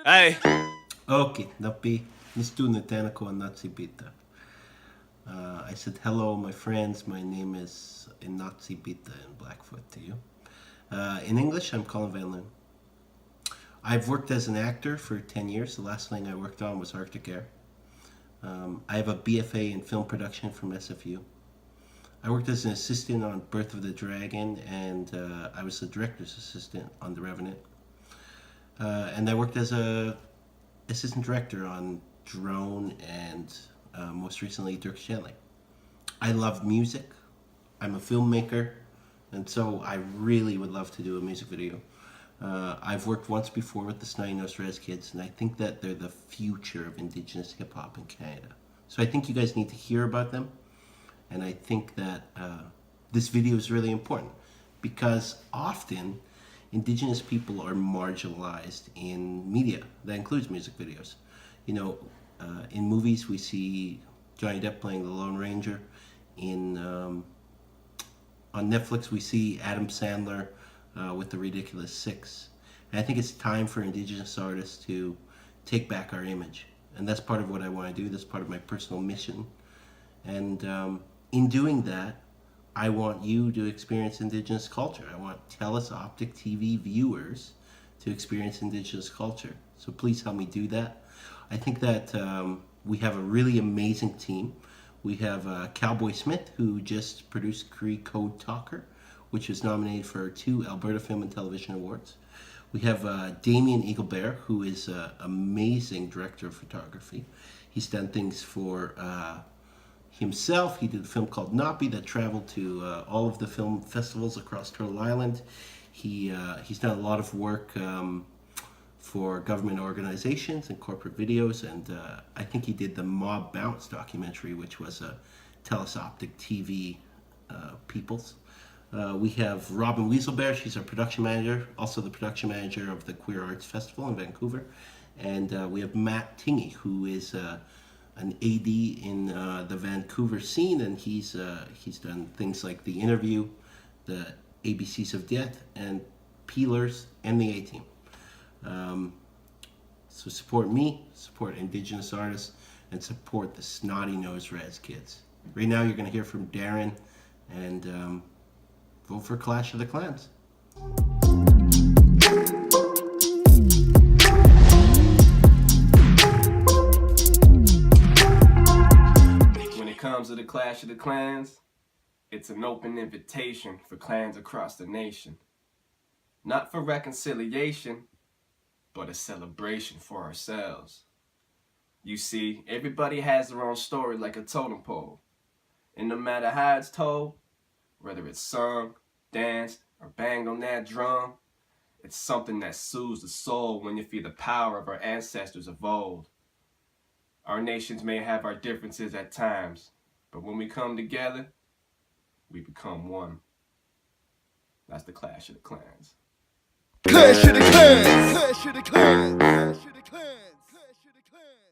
Hey. Ok, napi nistu netanako Nazi bita. I said hello, my friends. My name is Nazi bita in Blackfoot to you. In English, I'm Colin Van Loon. I've worked as an actor for 10 years. The last thing I worked on was Arctic Air. I have a BFA in film production from SFU. I worked as an assistant on Birth of the Dragon, and I was the director's assistant on The Revenant. And I worked as a assistant director on Drone and most recently Dirk Gently. I love music. I'm a filmmaker, and so I really would love to do a music video. I've worked once before with the Snotty Nose Rez Kids, and I think that they're the future of Indigenous hip hop in Canada. So I think you guys need to hear about them, and I think that this video is really important because often Indigenous people are marginalized in media. That includes music videos. You know, in movies we see Johnny Depp playing the Lone Ranger. On Netflix we see Adam Sandler with The Ridiculous Six. And I think it's time for Indigenous artists to take back our image. And that's part of what I want to do. That's part of my personal mission. And in doing that, I want you to experience Indigenous culture. I want TELUS Optic TV viewers to experience Indigenous culture. So please help me do that. I think that we have a really amazing team. We have Cowboy Smith, who just produced Cree Code Talker, which was nominated for 2 Alberta Film and Television Awards. We have Damien Eaglebear, who is an amazing director of photography. He's done things for himself. He did a film called Napi that traveled to all of the film festivals across Turtle Island. He's done a lot of work for government organizations and corporate videos, and I think he did the Mob Bounce documentary, which was a TELUS Optic TV peoples. We have Robin Weaselbear. She's our production manager, also the production manager of the Queer Arts Festival in Vancouver. And we have Matt Tingey, who is an AD in the Vancouver scene, and he's done things like The Interview, the ABCs of Death, and Peelers, and the A-Team. So support me, support Indigenous artists, and support the Snotty Nose Rez Kids. Right now you're going to hear from Darren, and vote for Clash of the Clans. When it comes to the Clash of the Clans, it's an open invitation for clans across the nation. Not for reconciliation, but a celebration for ourselves. You see, everybody has their own story like a totem pole. And no matter how it's told, whether it's sung, danced, or banged on that drum, it's something that soothes the soul when you feel the power of our ancestors of old. Our nations may have our differences at times, but when we come together, we become one. That's the Clash of the Clans. Clash of the Clans! Clash of the Clans! Clash of the Clans! Clash of the Clans!